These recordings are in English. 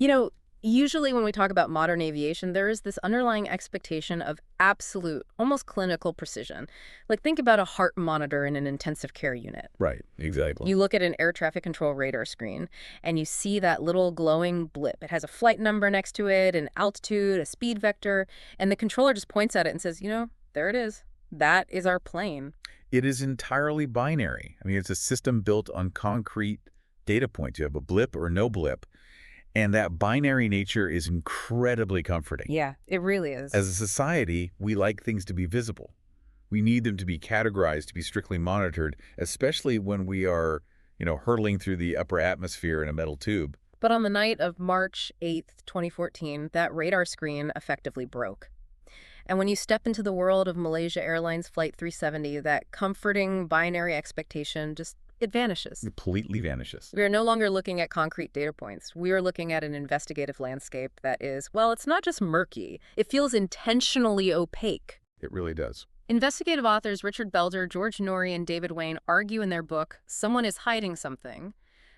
You know, usually when we talk about modern aviation, there is this underlying expectation of absolute, almost clinical precision. Like think about a heart monitor in an intensive care unit. Right, exactly. You look at an air traffic control radar screen and you see that little glowing blip. It has a flight number next to it, an altitude, a speed vector, and the controller just points at it and says, there it is. That is our plane. It is entirely binary. I mean, it's a system built on concrete data points. You have a blip or no blip, and that binary nature is incredibly comforting. Yeah, it really is. As a society, we like things to be visible. We need them to be categorized, to be strictly monitored, especially when we are, hurtling through the upper atmosphere in a metal tube. But on the night of March 8th, 2014, that radar screen effectively broke. And when you step into the world of Malaysia Airlines Flight 370, that comforting binary expectation it vanishes. It completely vanishes. We are no longer looking at concrete data points. We are looking at an investigative landscape that is, well, it's not just murky. It feels intentionally opaque. It really does. Investigative authors Richard Belder, George Norrie, and David Wayne argue in their book, Someone is Hiding Something,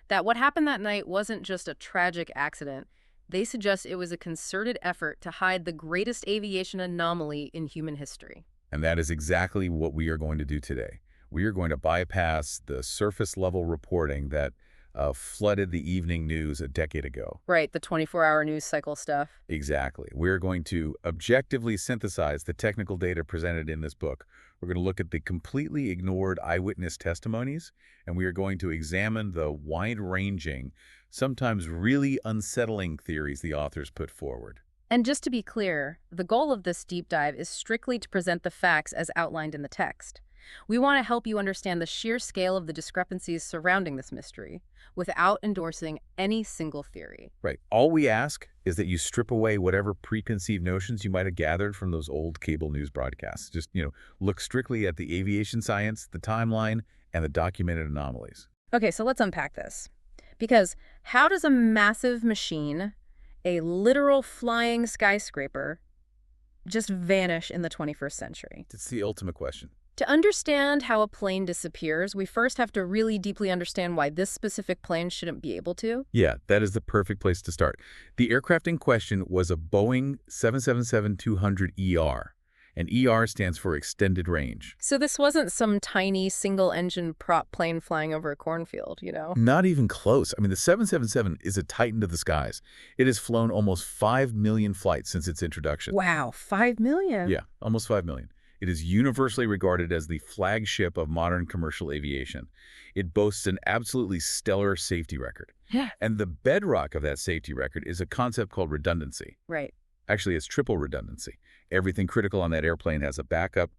that what happened that night wasn't just a tragic accident. They suggest it was a concerted effort to hide the greatest aviation anomaly in human history. And that is exactly what we are going to do today. We are going to bypass the surface-level reporting that flooded the evening news a decade ago. Right, the 24-hour news cycle stuff. Exactly. We're going to objectively synthesize the technical data presented in this book. We're going to look at the completely ignored eyewitness testimonies, and we are going to examine the wide-ranging, sometimes really unsettling theories the authors put forward. And just to be clear, the goal of this deep dive is strictly to present the facts as outlined in the text. We want to help you understand the sheer scale of the discrepancies surrounding this mystery without endorsing any single theory. Right. All we ask is that you strip away whatever preconceived notions you might have gathered from those old cable news broadcasts. Just, look strictly at the aviation science, the timeline, and the documented anomalies. Okay, so let's unpack this. Because how does a massive machine, a literal flying skyscraper, just vanish in the 21st century? It's the ultimate question. To understand how a plane disappears, we first have to really deeply understand why this specific plane shouldn't be able to. Yeah, that is the perfect place to start. The aircraft in question was a Boeing 777-200ER, and ER stands for extended range. So this wasn't some tiny single-engine prop plane flying over a cornfield, Not even close. I mean, the 777 is a titan of the skies. It has flown almost 5 million flights since its introduction. Wow, 5 million? Yeah, almost 5 million. It is universally regarded as the flagship of modern commercial aviation. It boasts an absolutely stellar safety record. Yeah. And the bedrock of that safety record is a concept called redundancy. Right. Actually, it's triple redundancy. Everything critical on that airplane has a backup,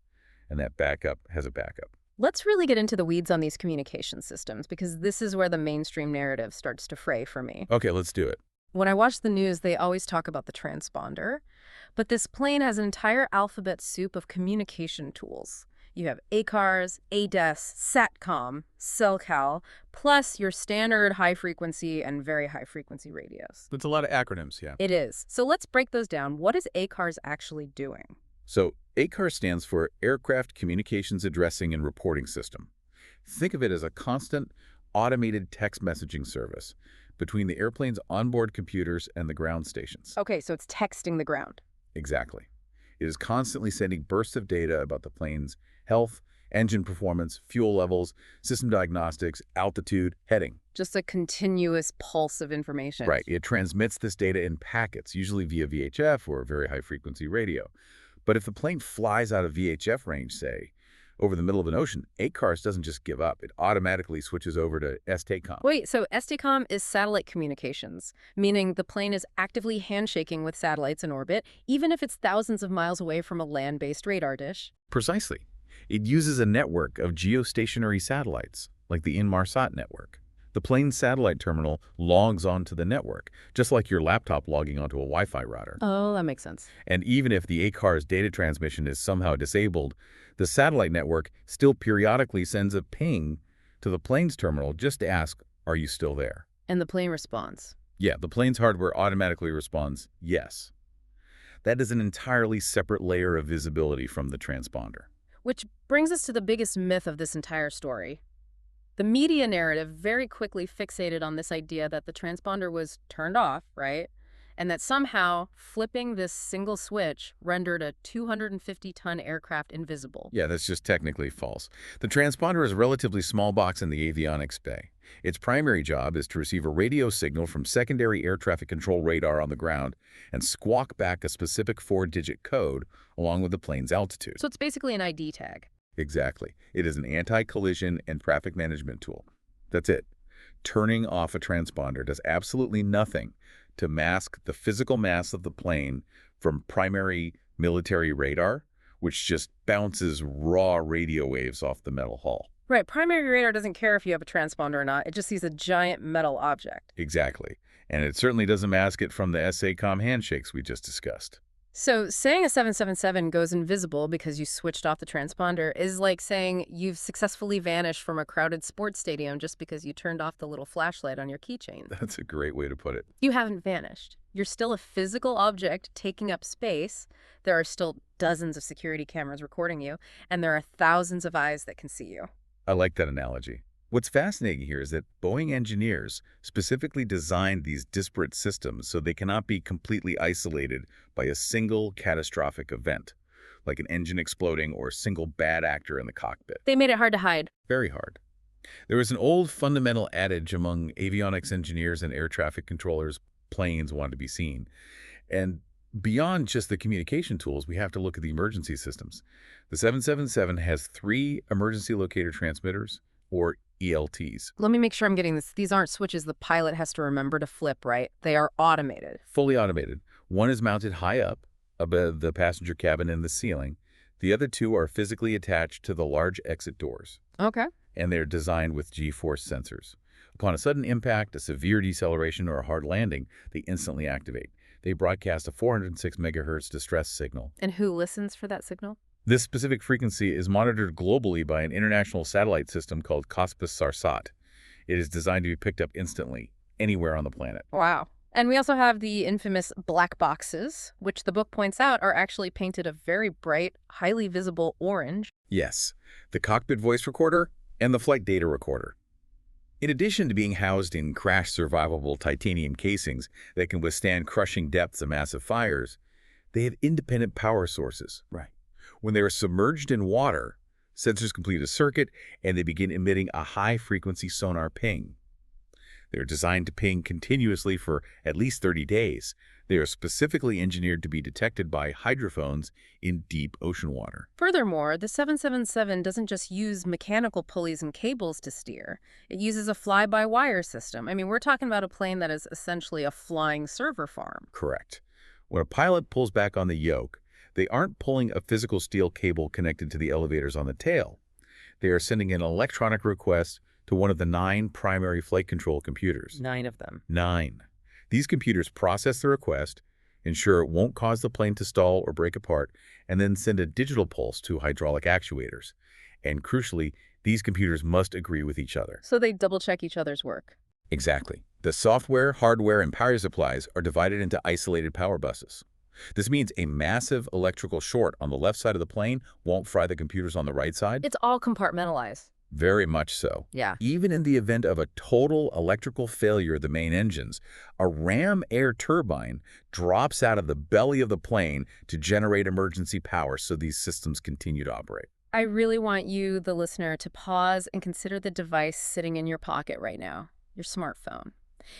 and that backup has a backup. Let's really get into the weeds on these communication systems, because this is where the mainstream narrative starts to fray for me. Okay, let's do it. When I watch the news, they always talk about the transponder, but this plane has an entire alphabet soup of communication tools. You have ACARS, ADES, SATCOM, CellCal, plus your standard high-frequency and very high-frequency radios. That's a lot of acronyms, yeah. It is. So let's break those down. What is ACARS actually doing? So ACARS stands for Aircraft Communications Addressing and Reporting System. Think of it as a constant, automated text messaging service between the airplane's onboard computers and the ground stations. Okay, so it's texting the ground. Exactly. It is constantly sending bursts of data about the plane's health, engine performance, fuel levels, system diagnostics, altitude, heading. Just a continuous pulse of information. Right. It transmits this data in packets, usually via VHF or very high-frequency radio. But if the plane flies out of VHF range, say, over the middle of an ocean, ACARS doesn't just give up. It automatically switches over to STACOM. Wait, so STACOM is satellite communications, meaning the plane is actively handshaking with satellites in orbit, even if it's thousands of miles away from a land-based radar dish? Precisely. It uses a network of geostationary satellites, like the Inmarsat network. The plane's satellite terminal logs onto the network, just like your laptop logging onto a Wi-Fi router. Oh, that makes sense. And even if the ACARS data transmission is somehow disabled, the satellite network still periodically sends a ping to the plane's terminal just to ask, are you still there? And the plane responds. Yeah, the plane's hardware automatically responds, yes. That is an entirely separate layer of visibility from the transponder. Which brings us to the biggest myth of this entire story. The media narrative very quickly fixated on this idea that the transponder was turned off, right? And that somehow flipping this single switch rendered a 250-ton aircraft invisible. Yeah, that's just technically false. The transponder is a relatively small box in the avionics bay. Its primary job is to receive a radio signal from secondary air traffic control radar on the ground and squawk back a specific four-digit code along with the plane's altitude. So it's basically an ID tag. Exactly. It is an anti-collision and traffic management tool. That's it. Turning off a transponder does absolutely nothing to mask the physical mass of the plane from primary military radar, which just bounces raw radio waves off the metal hull. Right, primary radar doesn't care if you have a transponder or not. It just sees a giant metal object. Exactly. And it certainly doesn't mask it from the SACOM handshakes we just discussed. So saying a 777 goes invisible because you switched off the transponder is like saying you've successfully vanished from a crowded sports stadium just because you turned off the little flashlight on your keychain. That's a great way to put it. You haven't vanished. You're still a physical object taking up space. There are still dozens of security cameras recording you, and there are thousands of eyes that can see you. I like that analogy. What's fascinating here is that Boeing engineers specifically designed these disparate systems so they cannot be completely isolated by a single catastrophic event, like an engine exploding or a single bad actor in the cockpit. They made it hard to hide. Very hard. There is an old fundamental adage among avionics engineers and air traffic controllers: planes want to be seen. And beyond just the communication tools, we have to look at the emergency systems. The 777 has 3 emergency locator transmitters, or ELTs. Let me make sure I'm getting this. These aren't switches the pilot has to remember to flip, right? They are automated. Fully automated. One is mounted high up above the passenger cabin in the ceiling. The other 2 are physically attached to the large exit doors, Okay. and they're designed with G-force sensors. Upon a sudden impact, a severe deceleration, or a hard landing, they instantly activate. They broadcast a 406 megahertz distress signal. And who listens for that signal? This specific frequency is monitored globally by an international satellite system called Cospus-Sarsat. It is designed to be picked up instantly, anywhere on the planet. Wow. And we also have the infamous black boxes, which the book points out are actually painted a very bright, highly visible orange. Yes, the cockpit voice recorder and the flight data recorder. In addition to being housed in crash-survivable titanium casings that can withstand crushing depths of massive fires, they have independent power sources. Right. When they are submerged in water, sensors complete a circuit and they begin emitting a high-frequency sonar ping. They're designed to ping continuously for at least 30 days. They are specifically engineered to be detected by hydrophones in deep ocean water. Furthermore, the 777 doesn't just use mechanical pulleys and cables to steer. It uses a fly-by-wire system. I mean, we're talking about a plane that is essentially a flying server farm. Correct. When a pilot pulls back on the yoke, they aren't pulling a physical steel cable connected to the elevators on the tail. They are sending an electronic request to one of the 9 primary flight control computers. 9 of them. 9. These computers process the request, ensure it won't cause the plane to stall or break apart, and then send a digital pulse to hydraulic actuators. And crucially, these computers must agree with each other. So they double-check each other's work. Exactly. The software, hardware, and power supplies are divided into isolated power buses. This means a massive electrical short on the left side of the plane won't fry the computers on the right side. It's all compartmentalized. Very much so. Yeah. Even in the event of a total electrical failure of the main engines, a ram air turbine drops out of the belly of the plane to generate emergency power so these systems continue to operate. I really want you, the listener, to pause and consider the device sitting in your pocket right now, your smartphone.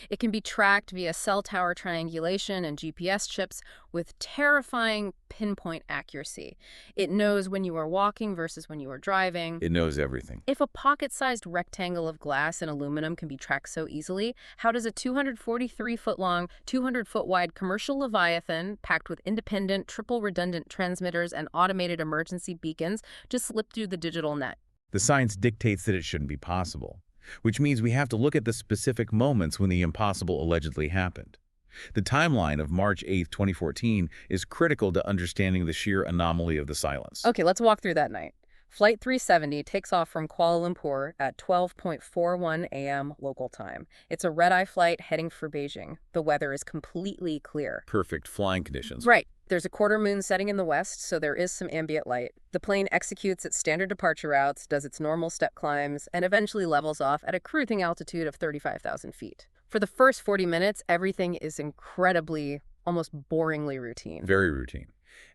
It can be tracked via cell tower triangulation and GPS chips with terrifying pinpoint accuracy. It knows when you are walking versus when you are driving. It knows everything. If a pocket-sized rectangle of glass and aluminum can be tracked so easily, how does a 243-foot-long, 200-foot-wide commercial Leviathan packed with independent, triple-redundant transmitters and automated emergency beacons just slip through the digital net? The science dictates that it shouldn't be possible, which means we have to look at the specific moments when the impossible allegedly happened. The timeline of March 8, 2014 is critical to understanding the sheer anomaly of the silence. Okay, let's walk through that night. Flight 370 takes off from Kuala Lumpur at 12:41 a.m. local time. It's a red-eye flight heading for Beijing. The weather is completely clear. Perfect flying conditions. Right. There's a quarter moon setting in the west, so there is some ambient light. The plane executes its standard departure routes, does its normal step climbs, and eventually levels off at a cruising altitude of 35,000 feet. For the first 40 minutes, everything is incredibly, almost boringly routine. Very routine.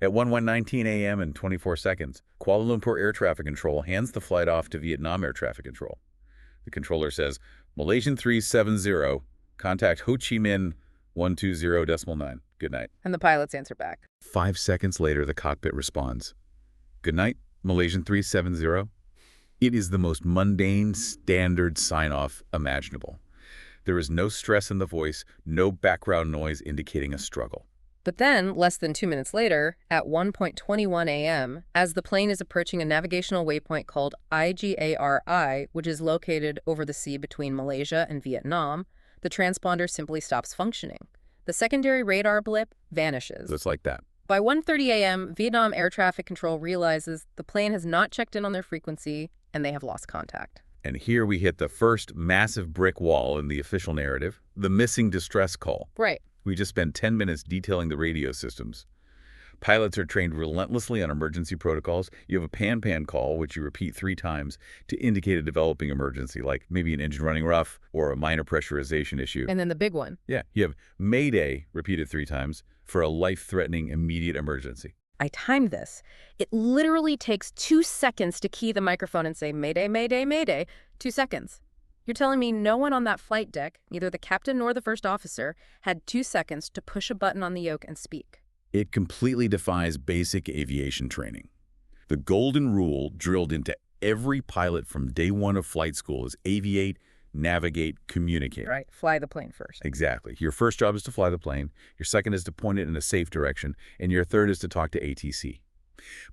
At 11:19 a.m. and 24 seconds, Kuala Lumpur Air Traffic Control hands the flight off to Vietnam Air Traffic Control. The controller says, Malaysian 370, contact Ho Chi Minh 120.9. Good night. And the pilots answer back. 5 seconds later, the cockpit responds, Good night, Malaysian 370. It is the most mundane, standard sign-off imaginable. There is no stress in the voice, no background noise indicating a struggle. But then, less than 2 minutes later, at 1:21 a.m., as the plane is approaching a navigational waypoint called IGARI, which is located over the sea between Malaysia and Vietnam, the transponder simply stops functioning. The secondary radar blip vanishes. It's like that. By 1:30 a.m., Vietnam Air Traffic Control realizes the plane has not checked in on their frequency, and they have lost contact. And here we hit the first massive brick wall in the official narrative, the missing distress call. Right. We just spent 10 minutes detailing the radio systems. Pilots are trained relentlessly on emergency protocols. You have a pan-pan call, which you repeat 3 times to indicate a developing emergency, like maybe an engine running rough or a minor pressurization issue. And then the big one. Yeah, you have Mayday repeated 3 times for a life-threatening immediate emergency. I timed this. It literally takes 2 seconds to key the microphone and say, Mayday, Mayday, Mayday. 2 seconds. You're telling me no one on that flight deck, neither the captain nor the first officer, had 2 seconds to push a button on the yoke and speak? It completely defies basic aviation training. The golden rule drilled into every pilot from day one of flight school is aviate, navigate, communicate. Right. Fly the plane first. Exactly. Your first job is to fly the plane, your second is to point it in a safe direction, and your third is to talk to ATC.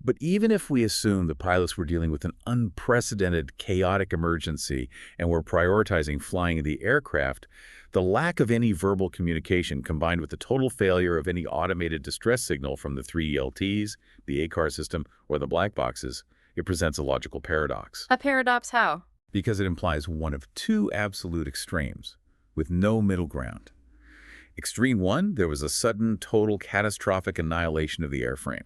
But even if we assume the pilots were dealing with an unprecedented, chaotic emergency and were prioritizing flying the aircraft, the lack of any verbal communication combined with the total failure of any automated distress signal from the 3 ELTs, the ACAR system, or the black boxes, it presents a logical paradox. A paradox how? Because it implies one of 2 absolute extremes, with no middle ground. Extreme 1, there was a sudden, total, catastrophic annihilation of the airframe.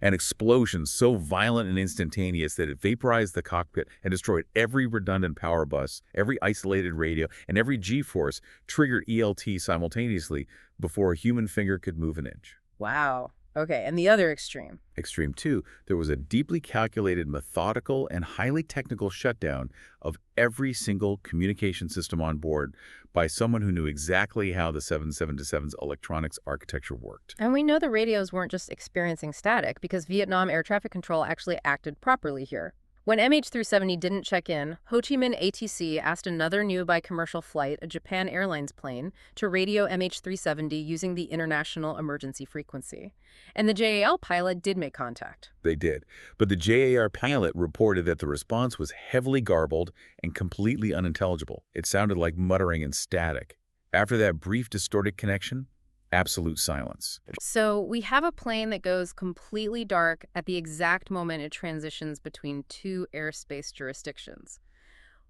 An explosion so violent and instantaneous that it vaporized the cockpit and destroyed every redundant power bus, every isolated radio, and every G-force triggered ELT simultaneously before a human finger could move an inch. Wow. Okay, and the other extreme. Extreme 2, there was a deeply calculated, methodical, and highly technical shutdown of every single communication system on board by someone who knew exactly how the 777's electronics architecture worked. And we know the radios weren't just experiencing static because Vietnam Air Traffic Control actually acted properly here. When MH370 didn't check in, Ho Chi Minh ATC asked another nearby commercial flight, a Japan Airlines plane, to radio MH370 using the international emergency frequency. And the JAL pilot did make contact. They did, but the JAR pilot reported that the response was heavily garbled and completely unintelligible. It sounded like muttering and static. After that brief distorted connection, absolute silence. So we have a plane that goes completely dark at the exact moment it transitions between 2 airspace jurisdictions,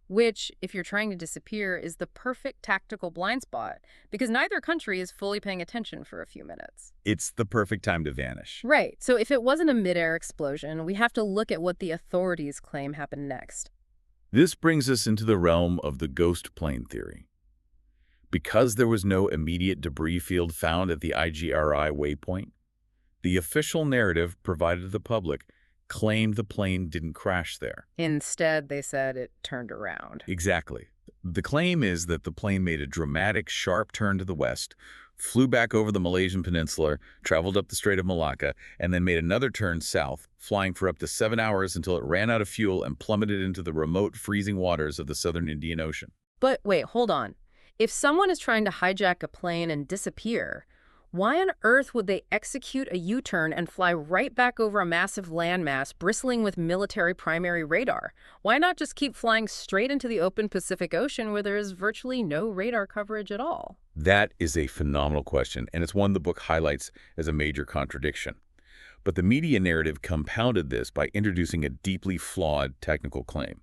which, if you're trying to disappear, is the perfect tactical blind spot because neither country is fully paying attention for a few minutes. It's the perfect time to vanish. Right. So if it wasn't a midair explosion, we have to look at what the authorities claim happened next. This brings us into the realm of the ghost plane theory. Because there was no immediate debris field found at the IGRI waypoint, the official narrative provided to the public claimed the plane didn't crash there. Instead, they said it turned around. Exactly. The claim is that the plane made a dramatic, sharp turn to the west, flew back over the Malaysian peninsula, traveled up the Strait of Malacca, and then made another turn south, flying for up to 7 hours until it ran out of fuel and plummeted into the remote, freezing waters of the southern Indian Ocean. But wait, hold on. If someone is trying to hijack a plane and disappear, why on earth would they execute a U-turn and fly right back over a massive landmass bristling with military primary radar? Why not just keep flying straight into the open Pacific Ocean where there is virtually no radar coverage at all? That is a phenomenal question, and it's one the book highlights as a major contradiction. But the media narrative compounded this by introducing a deeply flawed technical claim.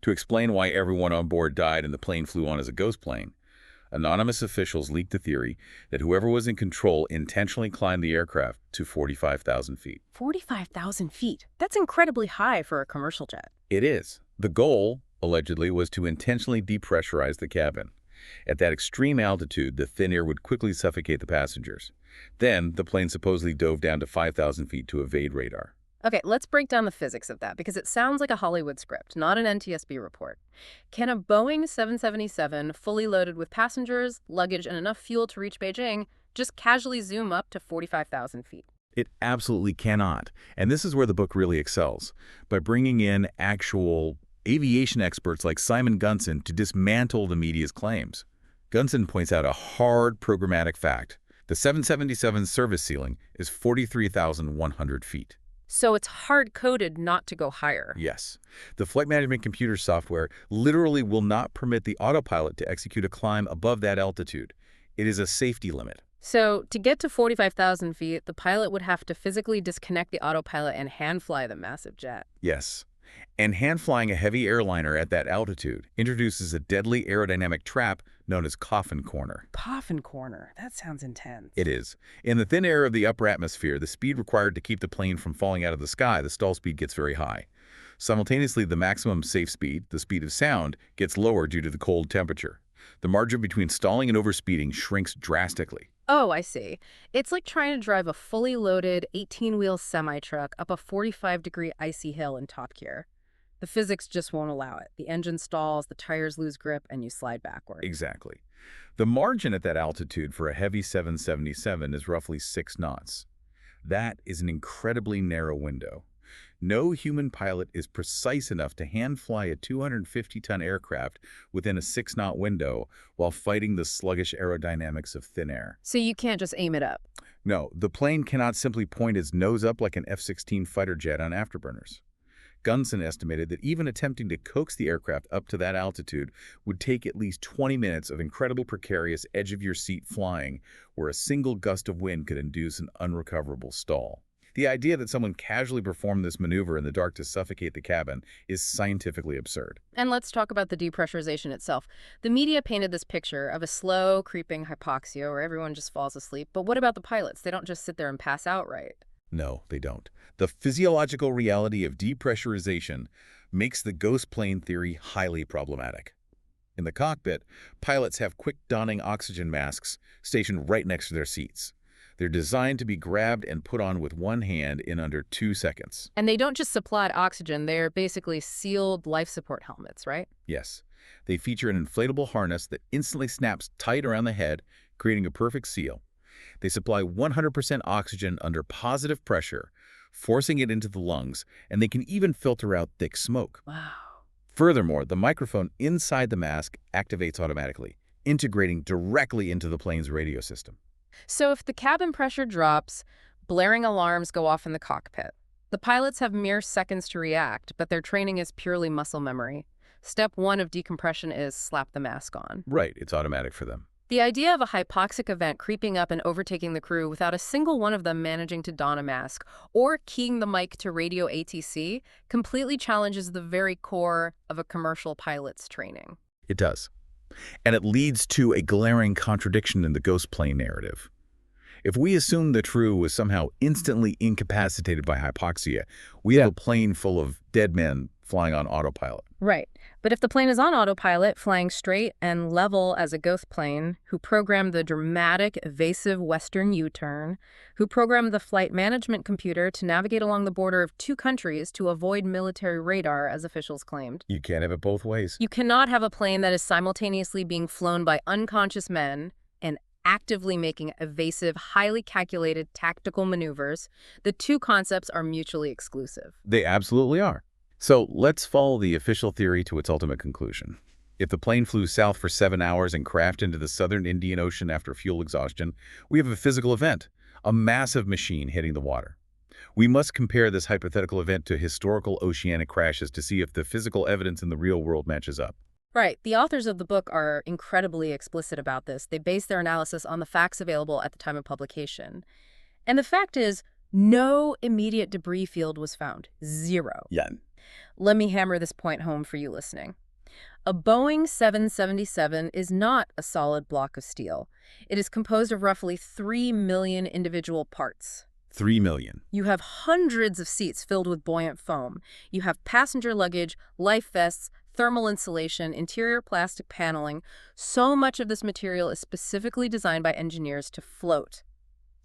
To explain why everyone on board died and the plane flew on as a ghost plane, Anonymous officials leaked the theory that whoever was in control intentionally climbed the aircraft to 45,000 feet. 45,000 feet. That's incredibly high for a commercial jet. It is. The goal, allegedly, was to intentionally depressurize the cabin. At that extreme altitude, the thin air would quickly suffocate the passengers. Then, the plane supposedly dove down to 5,000 feet to evade radar. Okay, let's break down the physics of that because it sounds like a Hollywood script, not an NTSB report. Can a Boeing 777, fully loaded with passengers, luggage, and enough fuel to reach Beijing, just casually zoom up to 45,000 feet? It absolutely cannot. And this is where the book really excels, by bringing in actual aviation experts like Simon Gunson to dismantle the media's claims. Gunson points out a hard programmatic fact. The 777's service ceiling is 43,100 feet. So it's hard-coded not to go higher. Yes. The flight management computer software literally will not permit the autopilot to execute a climb above that altitude. It is a safety limit. So to get to 45,000 feet, the pilot would have to physically disconnect the autopilot and hand-fly the massive jet. Yes. And hand-flying a heavy airliner at that altitude introduces a deadly aerodynamic trap known as coffin corner. Coffin corner. That sounds intense. It is. In the thin air of the upper atmosphere, the speed required to keep the plane from falling out of the sky, the stall speed gets very high. Simultaneously, the maximum safe speed, the speed of sound, gets lower due to the cold temperature. The margin between stalling and overspeeding shrinks drastically. Oh, I see. It's like trying to drive a fully loaded 18-wheel semi-truck up a 45-degree icy hill in top gear. The physics just won't allow it. The engine stalls, the tires lose grip, and you slide backward. Exactly. The margin at that altitude for a heavy 777 is roughly 6 knots. That is an incredibly narrow window. No human pilot is precise enough to hand-fly a 250-ton aircraft within a 6-knot window while fighting the sluggish aerodynamics of thin air. So you can't just aim it up. No, the plane cannot simply point its nose up like an F-16 fighter jet on afterburners. Gunson estimated that even attempting to coax the aircraft up to that altitude would take at least 20 minutes of incredibly precarious edge-of-your-seat flying, where a single gust of wind could induce an unrecoverable stall. The idea that someone casually performed this maneuver in the dark to suffocate the cabin is scientifically absurd. And let's talk about the depressurization itself. The media painted this picture of a slow, creeping hypoxia where everyone just falls asleep. But what about the pilots? They don't just sit there and pass out, right? No, they don't. The physiological reality of depressurization makes the ghost plane theory highly problematic. In the cockpit, pilots have quick-donning oxygen masks stationed right next to their seats. They're designed to be grabbed and put on with one hand in under 2 seconds. And they don't just supply oxygen, they're basically sealed life support helmets, right? Yes. They feature an inflatable harness that instantly snaps tight around the head, creating a perfect seal. They supply 100% oxygen under positive pressure, forcing it into the lungs, and they can even filter out thick smoke. Wow. Furthermore, the microphone inside the mask activates automatically, integrating directly into the plane's radio system. So if the cabin pressure drops, blaring alarms go off in the cockpit. The pilots have mere seconds to react, but their training is purely muscle memory. Step 1 of decompression is slap the mask on. Right, it's automatic for them. The idea of a hypoxic event creeping up and overtaking the crew without a single one of them managing to don a mask or keying the mic to radio ATC completely challenges the very core of a commercial pilot's training. It does. And it leads to a glaring contradiction in the ghost plane narrative. If we assume the crew was somehow instantly incapacitated by hypoxia, we have a plane full of dead men flying on autopilot. Right. But if the plane is on autopilot, flying straight and level as a ghost plane, who programmed the dramatic, evasive Western U-turn, who programmed the flight management computer to navigate along the border of 2 countries to avoid military radar, as officials claimed. You can't have it both ways. You cannot have a plane that is simultaneously being flown by unconscious men and actively making evasive, highly calculated tactical maneuvers. The 2 concepts are mutually exclusive. They absolutely are. So let's follow the official theory to its ultimate conclusion. If the plane flew south for 7 hours and crashed into the southern Indian Ocean after fuel exhaustion, we have a physical event, a massive machine hitting the water. We must compare this hypothetical event to historical oceanic crashes to see if the physical evidence in the real world matches up. Right. The authors of the book are incredibly explicit about this. They base their analysis on the facts available at the time of publication. And the fact is, no immediate debris field was found. 0. Yeah. Let me hammer this point home for you listening. A Boeing 777 is not a solid block of steel. It is composed of roughly 3 million individual parts. 3 million. You have hundreds of seats filled with buoyant foam. You have passenger luggage, life vests, thermal insulation, interior plastic paneling. So much of this material is specifically designed by engineers to float.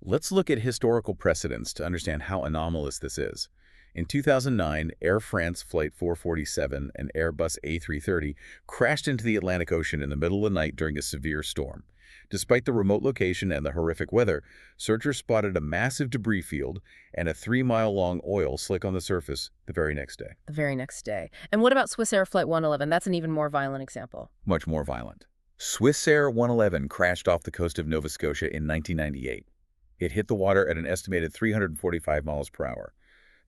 Let's look at historical precedents to understand how anomalous this is. In 2009, Air France Flight 447 and Airbus A330 crashed into the Atlantic Ocean in the middle of the night during a severe storm. Despite the remote location and the horrific weather, searchers spotted a massive debris field and a 3-mile-long oil slick on the surface the very next day. The very next day. And what about Swiss Air Flight 111? That's an even more violent example. Much more violent. Swiss Air 111 crashed off the coast of Nova Scotia in 1998. It hit the water at an estimated 345 miles per hour.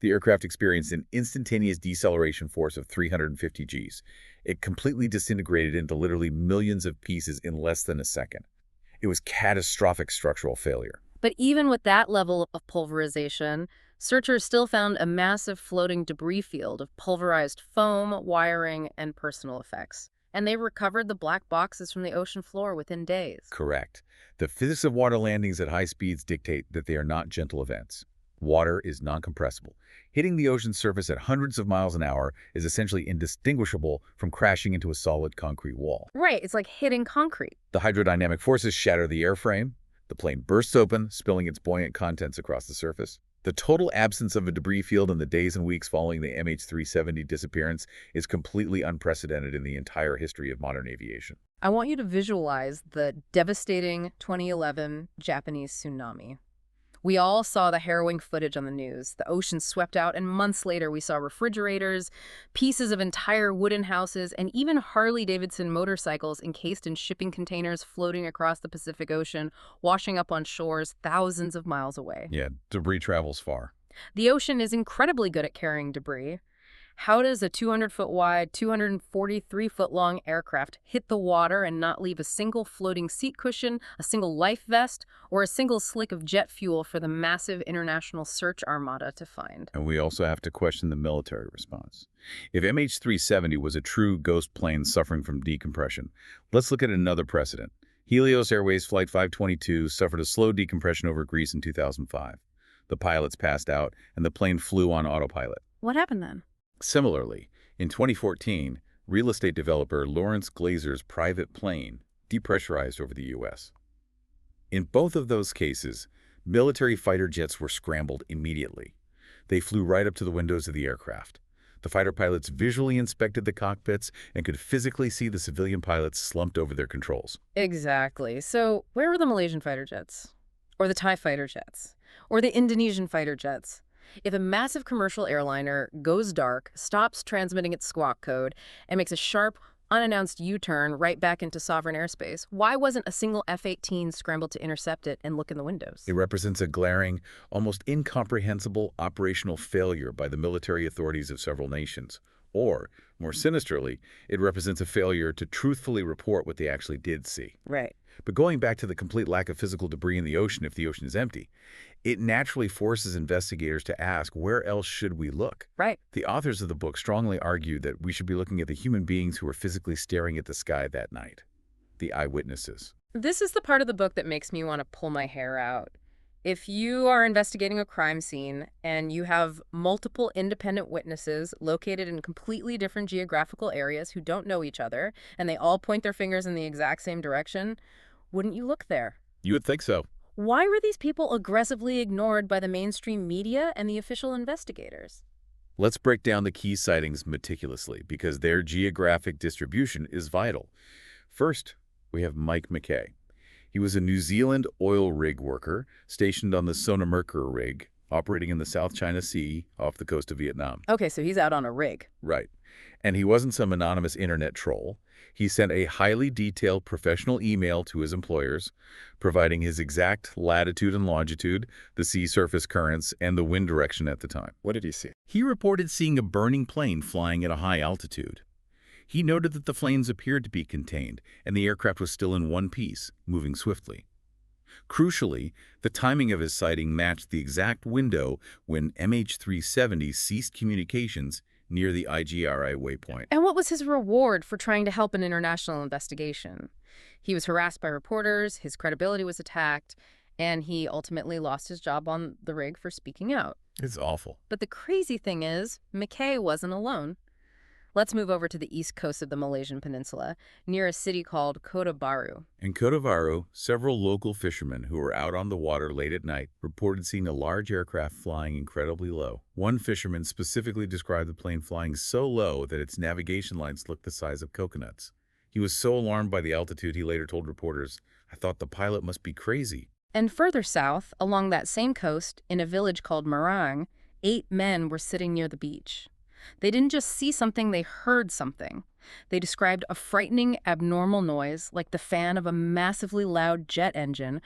The aircraft experienced an instantaneous deceleration force of 350 Gs. It completely disintegrated into literally millions of pieces in less than a second. It was catastrophic structural failure. But even with that level of pulverization, searchers still found a massive floating debris field of pulverized foam, wiring, and personal effects. And they recovered the black boxes from the ocean floor within days. Correct. The physics of water landings at high speeds dictate that they are not gentle events. Water is non-compressible. Hitting the ocean's surface at hundreds of miles an hour is essentially indistinguishable from crashing into a solid concrete wall. Right, it's like hitting concrete. The hydrodynamic forces shatter the airframe. The plane bursts open, spilling its buoyant contents across the surface. The total absence of a debris field in the days and weeks following the MH370 disappearance is completely unprecedented in the entire history of modern aviation. I want you to visualize the devastating 2011 Japanese tsunami. We all saw the harrowing footage on the news. The ocean swept out, and months later we saw refrigerators, pieces of entire wooden houses, and even Harley-Davidson motorcycles encased in shipping containers floating across the Pacific Ocean, washing up on shores thousands of miles away. Yeah, debris travels far. The ocean is incredibly good at carrying debris. How does a 200-foot wide, 243-foot-long aircraft hit the water and not leave a single floating seat cushion, a single life vest, or a single slick of jet fuel for the massive international search armada to find? And we also have to question the military response. If MH370 was a true ghost plane suffering from decompression, let's look at another precedent. Helios Airways Flight 522 suffered a slow decompression over Greece in 2005. The pilots passed out, and the plane flew on autopilot. What happened then? Similarly, in 2014, real estate developer Lawrence Glazer's private plane depressurized over the U.S. In both of those cases, military fighter jets were scrambled immediately. They flew right up to the windows of the aircraft. The fighter pilots visually inspected the cockpits and could physically see the civilian pilots slumped over their controls. Exactly. So where were the Malaysian fighter jets? Or the Thai fighter jets? Or the Indonesian fighter jets? If a massive commercial airliner goes dark, stops transmitting its squawk code, and makes a sharp, unannounced U-turn right back into sovereign airspace, why wasn't a single F-18 scrambled to intercept it and look in the windows? It represents a glaring, almost incomprehensible operational failure by the military authorities of several nations. Or, more sinisterly, it represents a failure to truthfully report what they actually did see. Right. But going back to the complete lack of physical debris in the ocean if the ocean is empty, it naturally forces investigators to ask, where else should we look? Right. The authors of the book strongly argue that we should be looking at the human beings who were physically staring at the sky that night, the eyewitnesses. This is the part of the book that makes me want to pull my hair out. If you are investigating a crime scene and you have multiple independent witnesses located in completely different geographical areas who don't know each other, and they all point their fingers in the exact same direction, wouldn't you look there? You would think so. Why were these people aggressively ignored by the mainstream media and the official investigators? Let's break down the key sightings meticulously because their geographic distribution is vital. First, we have Mike McKay. He was a New Zealand oil rig worker stationed on the Sonamerker rig, operating in the South China Sea off the coast of Vietnam. Okay, so he's out on a rig. Right. And he wasn't some anonymous internet troll. He sent a highly detailed professional email to his employers, providing his exact latitude and longitude, the sea surface currents, and the wind direction at the time. What did he see? He reported seeing a burning plane flying at a high altitude. He noted that the flames appeared to be contained, and the aircraft was still in one piece, moving swiftly. Crucially, the timing of his sighting matched the exact window when MH370 ceased communications near the IGRI waypoint. And what was his reward for trying to help an international investigation? He was harassed by reporters, his credibility was attacked, and he ultimately lost his job on the rig for speaking out. It's awful. But the crazy thing is, McKay wasn't alone. Let's move over to the east coast of the Malaysian peninsula, near a city called Kota Baru. In Kota Baru, several local fishermen who were out on the water late at night reported seeing a large aircraft flying incredibly low. One fisherman specifically described the plane flying so low that its navigation lights looked the size of coconuts. He was so alarmed by the altitude, he later told reporters, "I thought the pilot must be crazy." And further south, along that same coast, in a village called Marang, 8 men were sitting near the beach. They didn't just see something, they heard something. They described a frightening, abnormal noise like the fan of a massively loud jet engine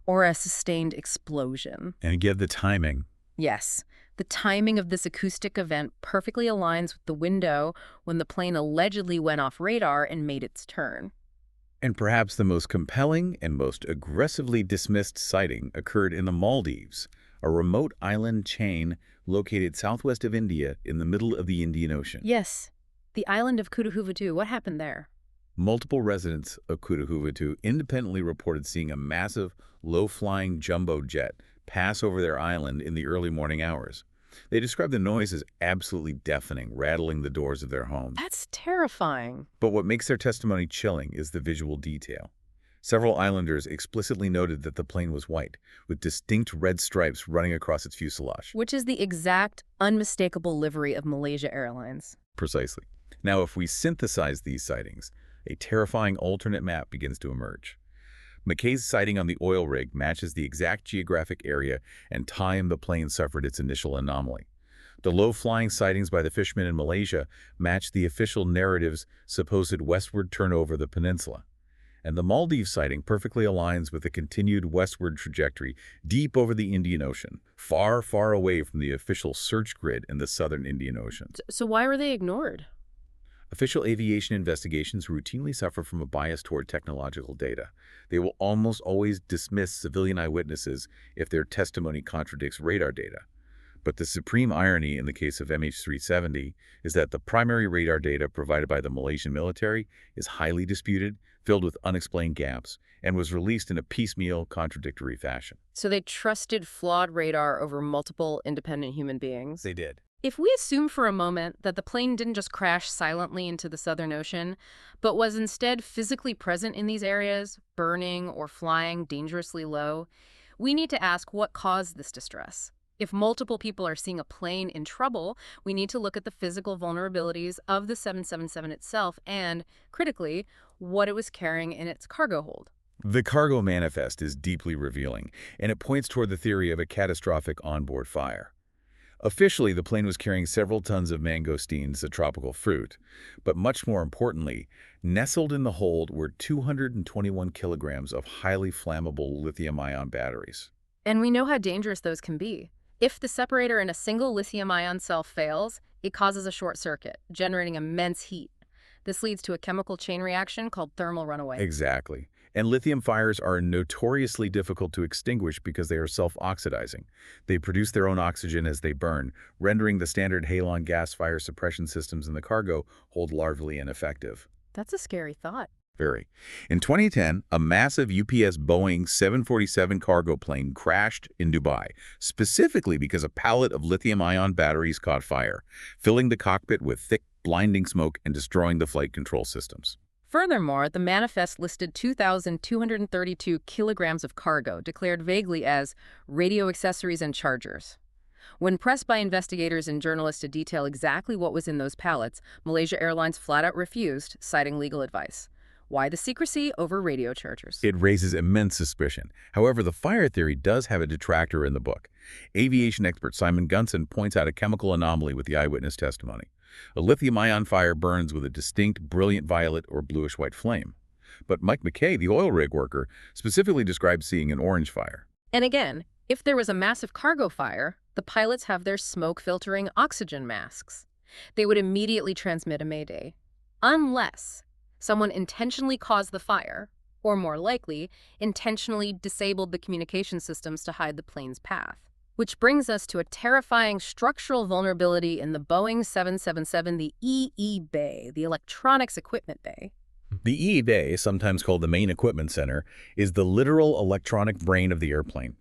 or a sustained explosion. And give the timing. Yes, the timing of this acoustic event perfectly aligns with the window when the plane allegedly went off radar and made its turn. And perhaps the most compelling and most aggressively dismissed sighting occurred in the Maldives, a remote island chain located southwest of India in the middle of the Indian Ocean. Yes, the island of Kudahuvadhoo. What happened there? Multiple residents of Kudahuvadhoo independently reported seeing a massive, low-flying jumbo jet pass over their island in the early morning hours. They described the noise as absolutely deafening, rattling the doors of their homes. That's terrifying. But what makes their testimony chilling is the visual detail. Several islanders explicitly noted that the plane was white, with distinct red stripes running across its fuselage. Which is the exact, unmistakable livery of Malaysia Airlines. Precisely. Now, if we synthesize these sightings, a terrifying alternate map begins to emerge. McKay's sighting on the oil rig matches the exact geographic area and time the plane suffered its initial anomaly. The low-flying sightings by the fishermen in Malaysia match the official narrative's supposed westward turn over the peninsula. And the Maldives sighting perfectly aligns with the continued westward trajectory deep over the Indian Ocean, far, far away from the official search grid in the southern Indian Ocean. So why were they ignored? Official aviation investigations routinely suffer from a bias toward technological data. They will almost always dismiss civilian eyewitnesses if their testimony contradicts radar data. But the supreme irony in the case of MH370 is that the primary radar data provided by the Malaysian military is highly disputed, filled with unexplained gaps, and was released in a piecemeal, contradictory fashion. So they trusted flawed radar over multiple independent human beings? They did. If we assume for a moment that the plane didn't just crash silently into the Southern Ocean, but was instead physically present in these areas, burning or flying dangerously low, we need to ask what caused this distress. If multiple people are seeing a plane in trouble, we need to look at the physical vulnerabilities of the 777 itself and, critically, what it was carrying in its cargo hold. The cargo manifest is deeply revealing, and it points toward the theory of a catastrophic onboard fire. Officially, the plane was carrying several tons of mangosteens, a tropical fruit, but much more importantly, nestled in the hold were 221 kilograms of highly flammable lithium-ion batteries. And we know how dangerous those can be. If the separator in a single lithium-ion cell fails, it causes a short circuit, generating immense heat. This leads to a chemical chain reaction called thermal runaway. Exactly. And lithium fires are notoriously difficult to extinguish because they are self-oxidizing. They produce their own oxygen as they burn, rendering the standard halon gas fire suppression systems in the cargo hold largely ineffective. That's a scary thought. Very. In 2010, a massive UPS Boeing 747 cargo plane crashed in Dubai, specifically because a pallet of lithium-ion batteries caught fire, filling the cockpit with thick, blinding smoke and destroying the flight control systems. Furthermore, the manifest listed 2,232 kilograms of cargo, declared vaguely as radio accessories and chargers. When pressed by investigators and journalists to detail exactly what was in those pallets, Malaysia Airlines flat out refused, citing legal advice. Why the secrecy over radio chargers? It raises immense suspicion. However, the fire theory does have a detractor in the book. Aviation expert Simon Gunson points out a chemical anomaly with the eyewitness testimony. A lithium-ion fire burns with a distinct brilliant violet or bluish-white flame. But Mike McKay, the oil rig worker, specifically described seeing an orange fire. And again, if there was a massive cargo fire, the pilots have their smoke-filtering oxygen masks. They would immediately transmit a mayday. Unless someone intentionally caused the fire, or more likely, intentionally disabled the communication systems to hide the plane's path. Which brings us to a terrifying structural vulnerability in the Boeing 777, the EE Bay, the Electronics Equipment Bay. The EE Bay, sometimes called the Main Equipment Center, is the literal electronic brain of the airplane.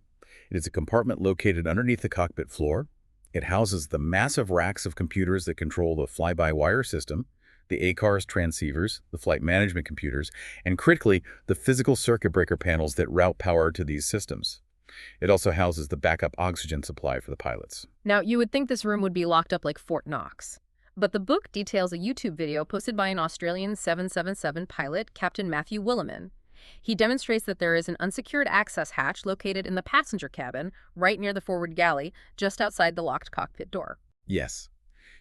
It is a compartment located underneath the cockpit floor. It houses the massive racks of computers that control the fly-by-wire system, the ACARS transceivers, the flight management computers, and critically, the physical circuit breaker panels that route power to these systems. It also houses the backup oxygen supply for the pilots. Now, you would think this room would be locked up like Fort Knox. But the book details a YouTube video posted by an Australian 777 pilot, Captain Matthew Williman. He demonstrates that there is an unsecured access hatch located in the passenger cabin, right near the forward galley, just outside the locked cockpit door. Yes,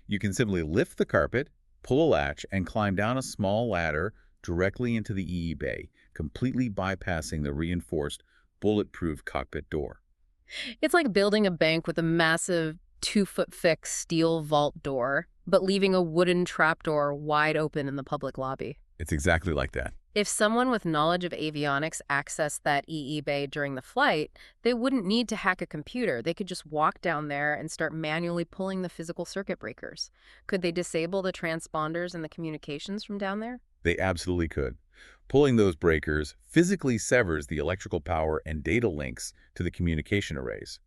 you can simply lift the carpet, pull a latch, and climb down a small ladder directly into the EE Bay, completely bypassing the reinforced, bulletproof cockpit door. It's like building a bank with a massive 2-foot-thick steel vault door, but leaving a wooden trapdoor wide open in the public lobby. It's exactly like that. If someone with knowledge of avionics accessed that EE Bay during the flight, they wouldn't need to hack a computer. They could just walk down there and start manually pulling the physical circuit breakers. Could they disable the transponders and the communications from down there? They absolutely could. Pulling those breakers physically severs the electrical power and data links to the communication arrays.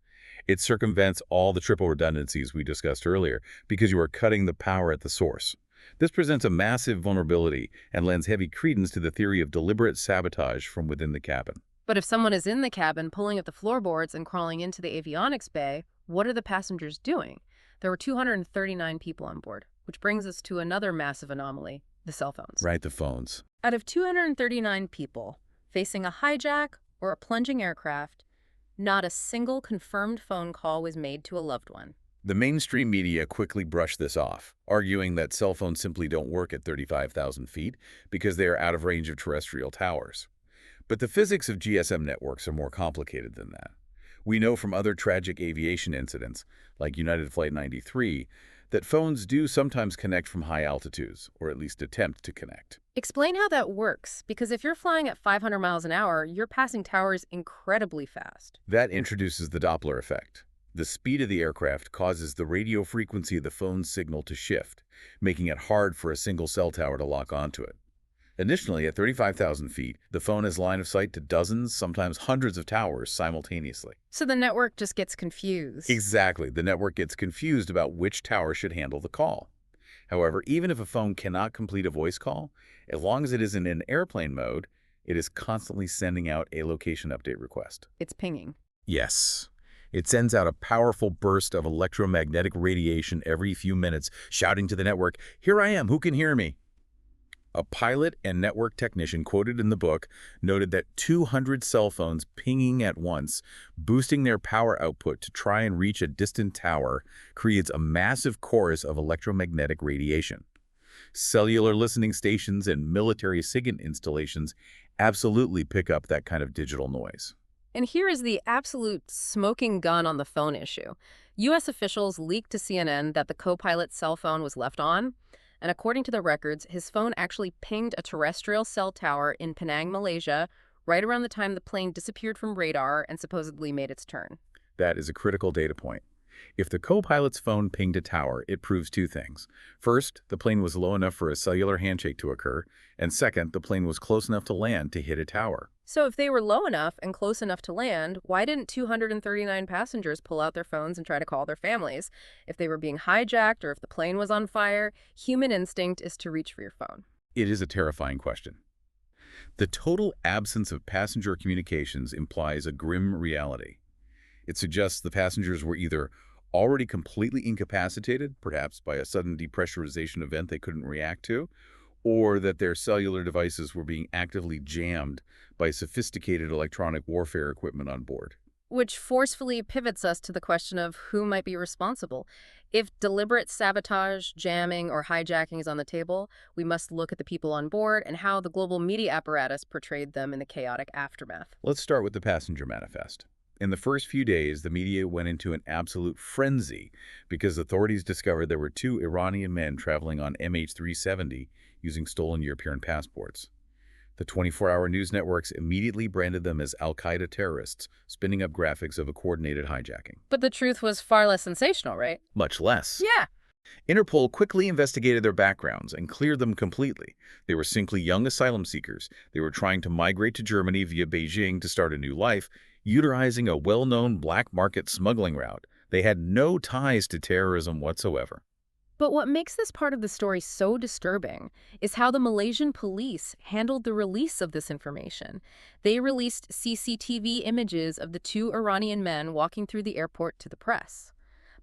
It circumvents all the triple redundancies we discussed earlier because you are cutting the power at the source. This presents a massive vulnerability and lends heavy credence to the theory of deliberate sabotage from within the cabin. But if someone is in the cabin pulling at the floorboards and crawling into the avionics bay, what are the passengers doing? There were 239 people on board, which brings us to another massive anomaly, the cell phones. Right, the phones. Out of 239 people facing a hijack or a plunging aircraft, not a single confirmed phone call was made to a loved one. The mainstream media quickly brushed this off, arguing that cell phones simply don't work at 35,000 feet because they are out of range of terrestrial towers. But the physics of GSM networks are more complicated than that. We know from other tragic aviation incidents, like United Flight 93, that phones do sometimes connect from high altitudes, or at least attempt to connect. Explain how that works, because if you're flying at 500 miles an hour, you're passing towers incredibly fast. That introduces the Doppler effect. The speed of the aircraft causes the radio frequency of the phone's signal to shift, making it hard for a single cell tower to lock onto it. Additionally, at 35,000 feet, the phone has line of sight to dozens, sometimes hundreds of towers simultaneously. So the network just gets confused. Exactly. The network gets confused about which tower should handle the call. However, even if a phone cannot complete a voice call, as long as it isn't in airplane mode, it is constantly sending out a location update request. It's pinging. Yes. It sends out a powerful burst of electromagnetic radiation every few minutes, shouting to the network, "Here I am, who can hear me?" A pilot and network technician quoted in the book noted that 200 cell phones pinging at once, boosting their power output to try and reach a distant tower, creates a massive chorus of electromagnetic radiation. Cellular listening stations and military SIGINT installations absolutely pick up that kind of digital noise. And here is the absolute smoking gun on the phone issue. U.S. officials leaked to CNN that the co-pilot's cell phone was left on, and according to the records, his phone actually pinged a terrestrial cell tower in Penang, Malaysia, right around the time the plane disappeared from radar and supposedly made its turn. That is a critical data point. If the co-pilot's phone pinged a tower, it proves two things. First, the plane was low enough for a cellular handshake to occur, and second, the plane was close enough to land to hit a tower. So if they were low enough and close enough to land, why didn't 239 passengers pull out their phones and try to call their families? If they were being hijacked or if the plane was on fire, human instinct is to reach for your phone. It is a terrifying question. The total absence of passenger communications implies a grim reality. It suggests the passengers were either already completely incapacitated, perhaps by a sudden depressurization event they couldn't react to, or that their cellular devices were being actively jammed by sophisticated electronic warfare equipment on board. Which forcefully pivots us to the question of who might be responsible. If deliberate sabotage, jamming, or hijacking is on the table, we must look at the people on board and how the global media apparatus portrayed them in the chaotic aftermath. Let's start with the passenger manifest. In the first few days, the media went into an absolute frenzy because authorities discovered there were 2 Iranian men traveling on MH370 using stolen European passports. The 24-hour news networks immediately branded them as al-Qaeda terrorists, spinning up graphics of a coordinated hijacking. But the truth was far less sensational, right? Much less. Yeah. Interpol quickly investigated their backgrounds and cleared them completely. They were simply young asylum seekers. They were trying to migrate to Germany via Beijing to start a new life, utilizing a well-known black market smuggling route. They had no ties to terrorism whatsoever. But what makes this part of the story so disturbing is how the Malaysian police handled the release of this information. They released CCTV images of the two Iranian men walking through the airport to the press.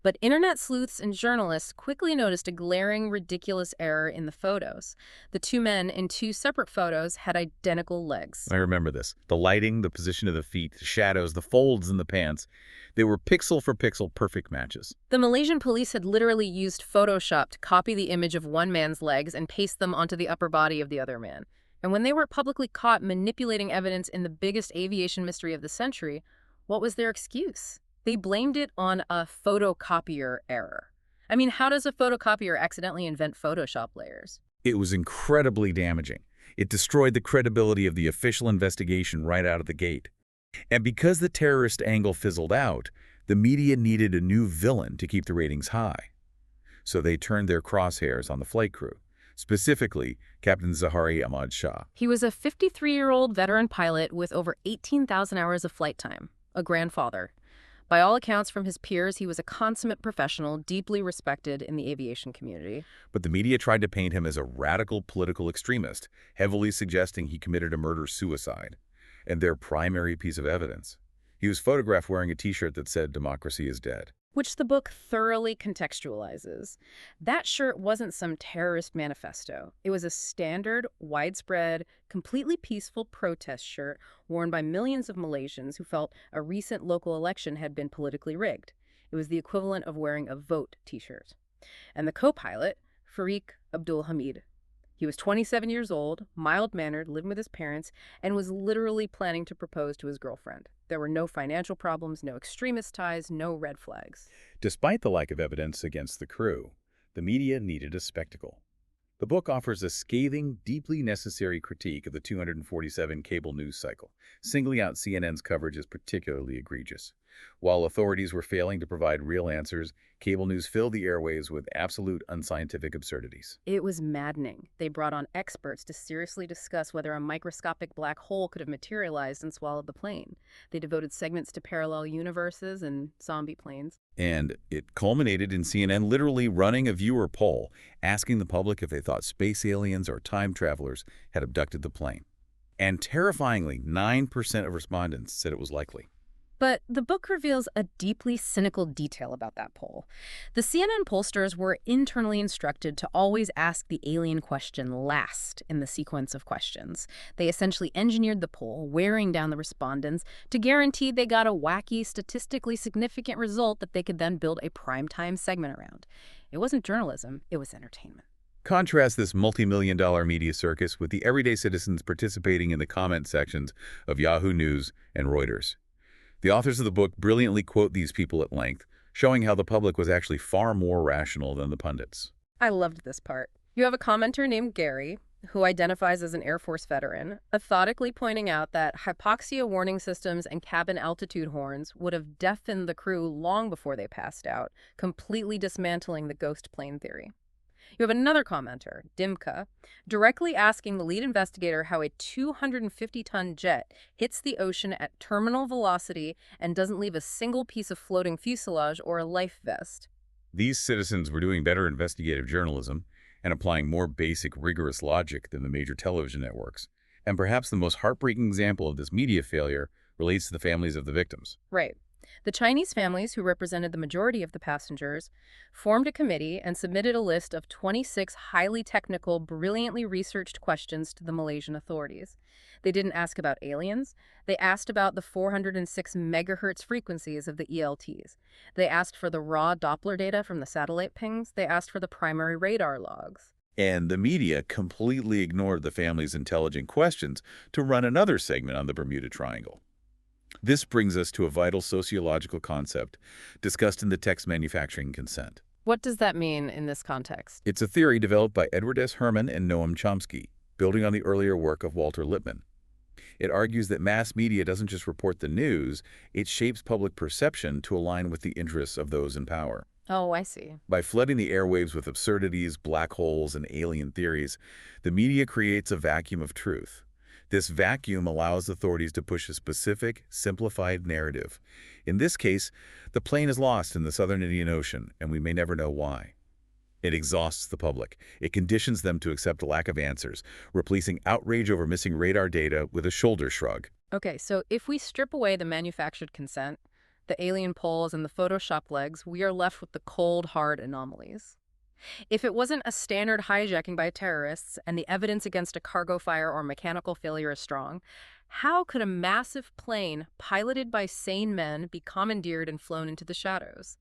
But internet sleuths and journalists quickly noticed a glaring, ridiculous error in the photos. The two men in two separate photos had identical legs. I remember this. The lighting, the position of the feet, the shadows, the folds in the pants. They were pixel for pixel perfect matches. The Malaysian police had literally used Photoshop to copy the image of one man's legs and paste them onto the upper body of the other man. And when they were publicly caught manipulating evidence in the biggest aviation mystery of the century, what was their excuse? They blamed it on a photocopier error. I mean, how does a photocopier accidentally invent Photoshop layers? It was incredibly damaging. It destroyed the credibility of the official investigation right out of the gate. And because the terrorist angle fizzled out, the media needed a new villain to keep the ratings high. So they turned their crosshairs on the flight crew, specifically Captain Zahari Ahmad Shah. He was a 53-year-old veteran pilot with over 18,000 hours of flight time, a grandfather. By all accounts from his peers, he was a consummate professional, deeply respected in the aviation community. But the media tried to paint him as a radical political extremist, heavily suggesting he committed a murder-suicide. And their primary piece of evidence: he was photographed wearing a T-shirt that said "Democracy is dead." Which the book thoroughly contextualizes. That shirt wasn't some terrorist manifesto. It was a standard, widespread, completely peaceful protest shirt worn by millions of Malaysians who felt a recent local election had been politically rigged. It was the equivalent of wearing a vote T-shirt. And the co-pilot, Farik Abdul Hamid. He was 27 years old, mild-mannered, living with his parents, and was literally planning to propose to his girlfriend. There were no financial problems, no extremist ties, no red flags. Despite the lack of evidence against the crew, the media needed a spectacle. The book offers a scathing, deeply necessary critique of the 247 cable news cycle, singling out CNN's coverage as particularly egregious. While authorities were failing to provide real answers, cable news filled the airwaves with absolute unscientific absurdities. It was maddening. They brought on experts to seriously discuss whether a microscopic black hole could have materialized and swallowed the plane. They devoted segments to parallel universes and zombie planes. And it culminated in CNN literally running a viewer poll, asking the public if they thought space aliens or time travelers had abducted the plane. And terrifyingly, 9% of respondents said it was likely. But the book reveals a deeply cynical detail about that poll. The CNN pollsters were internally instructed to always ask the alien question last in the sequence of questions. They essentially engineered the poll, wearing down the respondents, to guarantee they got a wacky, statistically significant result that they could then build a primetime segment around. It wasn't journalism, it was entertainment. Contrast this multi-million-dollar media circus with the everyday citizens participating in the comment sections of Yahoo News and Reuters. The authors of the book brilliantly quote these people at length, showing how the public was actually far more rational than the pundits. I loved this part. You have a commenter named Gary, who identifies as an Air Force veteran, methodically pointing out that hypoxia warning systems and cabin altitude horns would have deafened the crew long before they passed out, completely dismantling the ghost plane theory. You have another commenter, Dimka, directly asking the lead investigator how a 250-ton jet hits the ocean at terminal velocity and doesn't leave a single piece of floating fuselage or a life vest. These citizens were doing better investigative journalism and applying more basic, rigorous logic than the major television networks. And perhaps the most heartbreaking example of this media failure relates to the families of the victims. Right. The Chinese families, who represented the majority of the passengers, formed a committee and submitted a list of 26 highly technical, brilliantly researched questions to the Malaysian authorities. They didn't ask about aliens. They asked about the 406 megahertz frequencies of the ELTs. They asked for the raw Doppler data from the satellite pings. They asked for the primary radar logs. And the media completely ignored the family's intelligent questions to run another segment on the Bermuda Triangle. This brings us to a vital sociological concept discussed in the text Manufacturing Consent. What does that mean in this context? It's a theory developed by Edward S. Herman and Noam Chomsky. building on the earlier work of Walter Lippmann. It argues that mass media doesn't just report the news, it shapes public perception to align with the interests of those in power. Oh, I see. By flooding the airwaves with absurdities, black holes, and alien theories, the media creates a vacuum of truth. This vacuum allows authorities to push a specific, simplified narrative. In this case, the plane is lost in the southern Indian Ocean, and we may never know why. It exhausts the public. It conditions them to accept a lack of answers, replacing outrage over missing radar data with a shoulder shrug. Okay, so if we strip away the manufactured consent, the alien poles, and the Photoshop legs, we are left with the cold, hard anomalies. If it wasn't a standard hijacking by terrorists and the evidence against a cargo fire or mechanical failure is strong, how could a massive plane piloted by sane men be commandeered and flown into the shadows?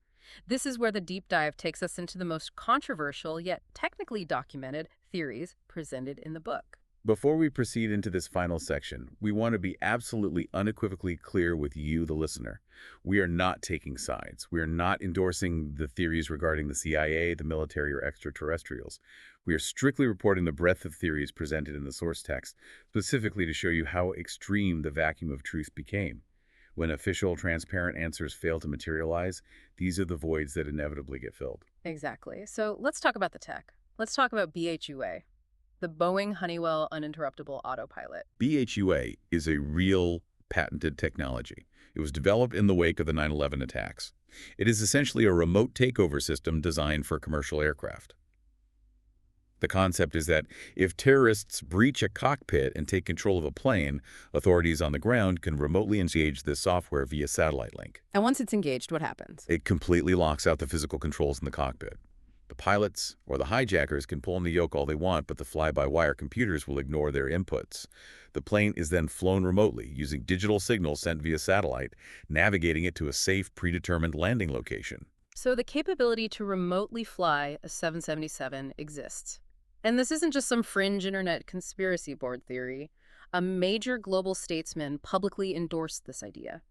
This is where the deep dive takes us into the most controversial yet technically documented theories presented in the book. Before we proceed into this final section, we want to be absolutely unequivocally clear with you, the listener. We are not taking sides. We are not endorsing the theories regarding the CIA, the military, or extraterrestrials. We are strictly reporting the breadth of theories presented in the source text, specifically to show you how extreme the vacuum of truth became. When official, transparent answers fail to materialize, these are the voids that inevitably get filled. Exactly. So let's talk about the tech. Let's talk about BHUA, the Boeing Honeywell Uninterruptible Autopilot. BHUA is a real patented technology. It was developed in the wake of the 9/11 attacks. It is essentially a remote takeover system designed for commercial aircraft. The concept is that if terrorists breach a cockpit and take control of a plane, authorities on the ground can remotely engage this software via satellite link. And once it's engaged, what happens? It completely locks out the physical controls in the cockpit. The pilots or the hijackers can pull on the yoke all they want, but the fly-by-wire computers will ignore their inputs. The plane is then flown remotely using digital signals sent via satellite, navigating it to a safe, predetermined landing location. So the capability to remotely fly a 777 exists. And this isn't just some fringe internet conspiracy board theory. A major global statesman publicly endorsed this idea.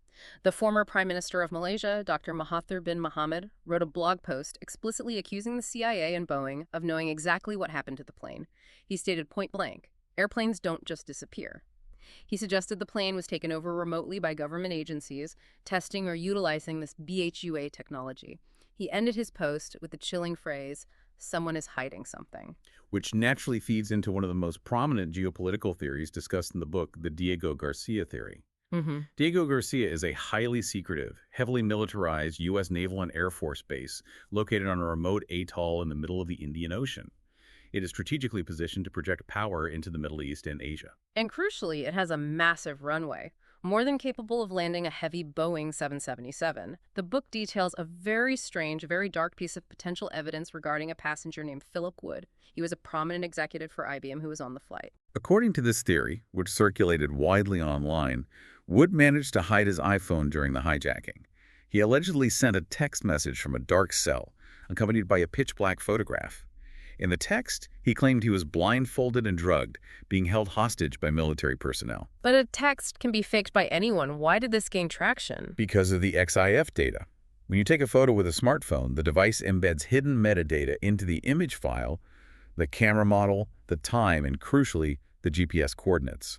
The former Prime Minister of Malaysia, Dr. Mahathir bin Mohamad, wrote a blog post explicitly accusing the CIA and Boeing of knowing exactly what happened to the plane. He stated point blank, airplanes don't just disappear. He suggested the plane was taken over remotely by government agencies, testing or utilizing this BHUA technology. He ended his post with the chilling phrase, "Someone is hiding something." Which naturally feeds into one of the most prominent geopolitical theories discussed in the book, the Diego Garcia theory. Diego Garcia is a highly secretive, heavily militarized U.S. Naval and Air Force base located on a remote atoll in the middle of the Indian Ocean. It is strategically positioned to project power into the Middle East and Asia. And crucially, it has a massive runway, more than capable of landing a heavy Boeing 777. The book details a very strange, very dark piece of potential evidence regarding a passenger named Philip Wood. He was a prominent executive for IBM who was on the flight. According to this theory, which circulated widely online, Wood managed to hide his iPhone during the hijacking. He allegedly sent a text message from a dark cell, accompanied by a pitch-black photograph. In the text, he claimed he was blindfolded and drugged, being held hostage by military personnel. But a text can be faked by anyone. Why did this gain traction? Because of the XIF data. When you take a photo with a smartphone, the device embeds hidden metadata into the image file, the camera model, the time, and crucially, the GPS coordinates.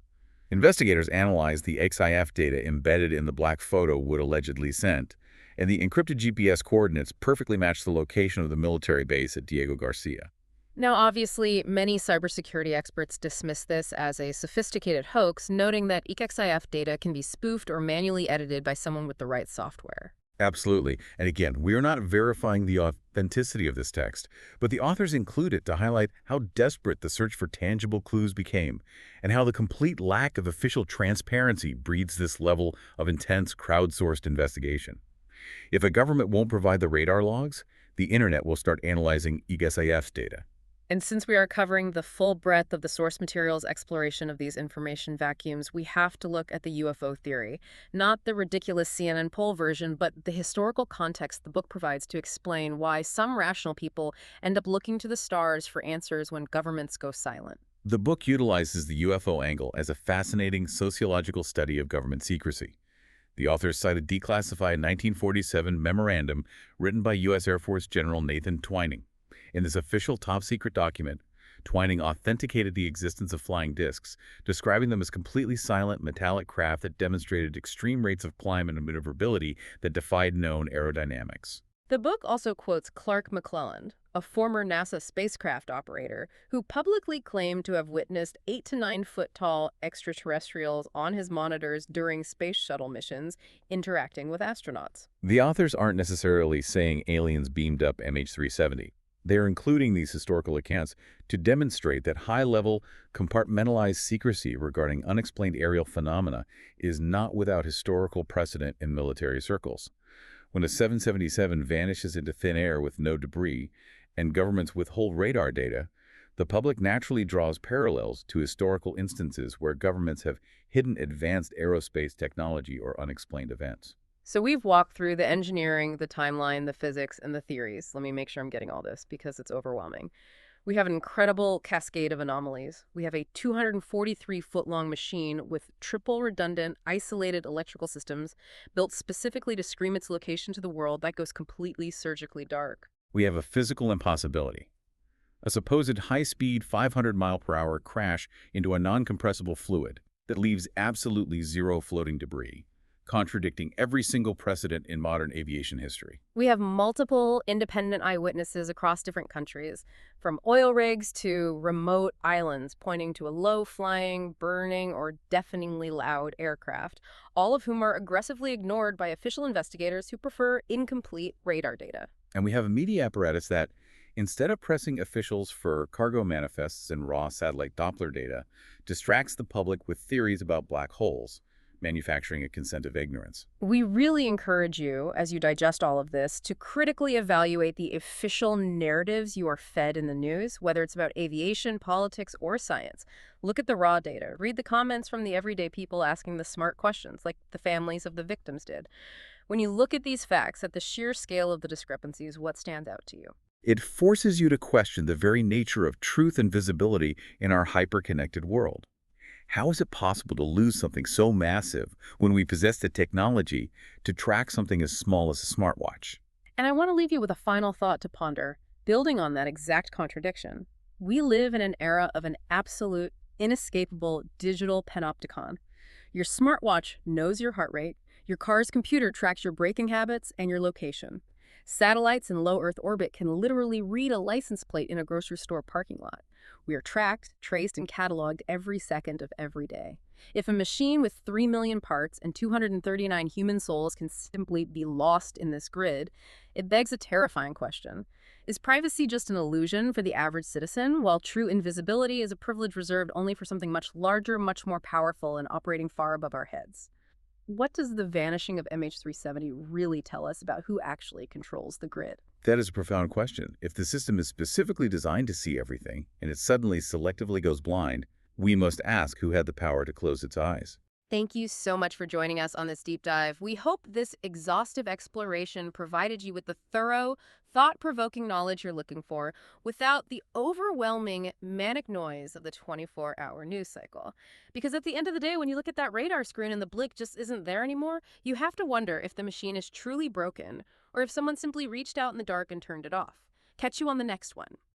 Investigators analyzed the XIF data embedded in the black photo Wood allegedly sent, and the encrypted GPS coordinates perfectly matched the location of the military base at Diego Garcia. Now, obviously, many cybersecurity experts dismiss this as a sophisticated hoax, noting that XIF data can be spoofed or manually edited by someone with the right software. Absolutely. And again, we are not verifying the authenticity of this text, but the authors include it to highlight how desperate the search for tangible clues became, and how the complete lack of official transparency breeds this level of intense crowdsourced investigation. If a government won't provide the radar logs, the internet will start analyzing XIF's data. And since we are covering the full breadth of the source material's exploration of these information vacuums, we have to look at the UFO theory, not the ridiculous CNN poll version, but the historical context the book provides to explain why some rational people end up looking to the stars for answers when governments go silent. The book utilizes the UFO angle as a fascinating sociological study of government secrecy. The authors cite a declassified 1947 memorandum written by U.S. Air Force General Nathan Twining. In this official top-secret document, Twining authenticated the existence of flying discs, describing them as completely silent, metallic craft that demonstrated extreme rates of climb and maneuverability that defied known aerodynamics. The book also quotes Clark McClelland, a former NASA spacecraft operator who publicly claimed to have witnessed 8 to 9 foot tall extraterrestrials on his monitors during space shuttle missions interacting with astronauts. The authors aren't necessarily saying aliens beamed up MH370. They're including these historical accounts to demonstrate that high-level, compartmentalized secrecy regarding unexplained aerial phenomena is not without historical precedent in military circles. When a 777 vanishes into thin air with no debris, and governments withhold radar data, the public naturally draws parallels to historical instances where governments have hidden advanced aerospace technology or unexplained events. So we've walked through the engineering, the timeline, the physics, and the theories. Let me make sure I'm getting all this because it's overwhelming. We have an incredible cascade of anomalies. We have a 243-foot-long machine with triple redundant, isolated electrical systems built specifically to scream its location to the world that goes completely surgically dark. We have a physical impossibility. A supposed high-speed 500-mile-per-hour crash into a non-compressible fluid that leaves absolutely zero floating debris, contradicting every single precedent in modern aviation history. We have multiple independent eyewitnesses across different countries, from oil rigs to remote islands pointing to a low-flying, burning, or deafeningly loud aircraft, all of whom are aggressively ignored by official investigators who prefer incomplete radar data. And we have a media apparatus that, instead of pressing officials for cargo manifests and raw satellite Doppler data, distracts the public with theories about black holes, manufacturing a consent of ignorance. We really encourage you, as you digest all of this, to critically evaluate the official narratives you are fed in the news, whether it's about aviation, politics, or science. Look at the raw data. Read the comments from the everyday people asking the smart questions, like the families of the victims did. When you look at these facts, at the sheer scale of the discrepancies, what stands out to you? It forces you to question the very nature of truth and visibility in our hyper-connected world. How is it possible to lose something so massive when we possess the technology to track something as small as a smartwatch? And I want to leave you with a final thought to ponder, building on that exact contradiction. We live in an era of an absolute, inescapable digital panopticon. Your smartwatch knows your heart rate, your car's computer tracks your braking habits and your location. Satellites in low Earth orbit can literally read a license plate in a grocery store parking lot. We are tracked, traced, and cataloged every second of every day. If a machine with 3 million parts and 239 human souls can simply be lost in this grid, it begs a terrifying question. Is privacy just an illusion for the average citizen, while true invisibility is a privilege reserved only for something much larger, much more powerful, and operating far above our heads? What does the vanishing of MH370 really tell us about who actually controls the grid? That is a profound question. If the system is specifically designed to see everything, and it suddenly selectively goes blind, we must ask who had the power to close its eyes. Thank you so much for joining us on this deep dive. We hope this exhaustive exploration provided you with the thorough, thought-provoking knowledge you're looking for without the overwhelming, manic noise of the 24-hour news cycle. Because at the end of the day, when you look at that radar screen and the blink just isn't there anymore, you have to wonder if the machine is truly broken or if someone simply reached out in the dark and turned it off. Catch you on the next one.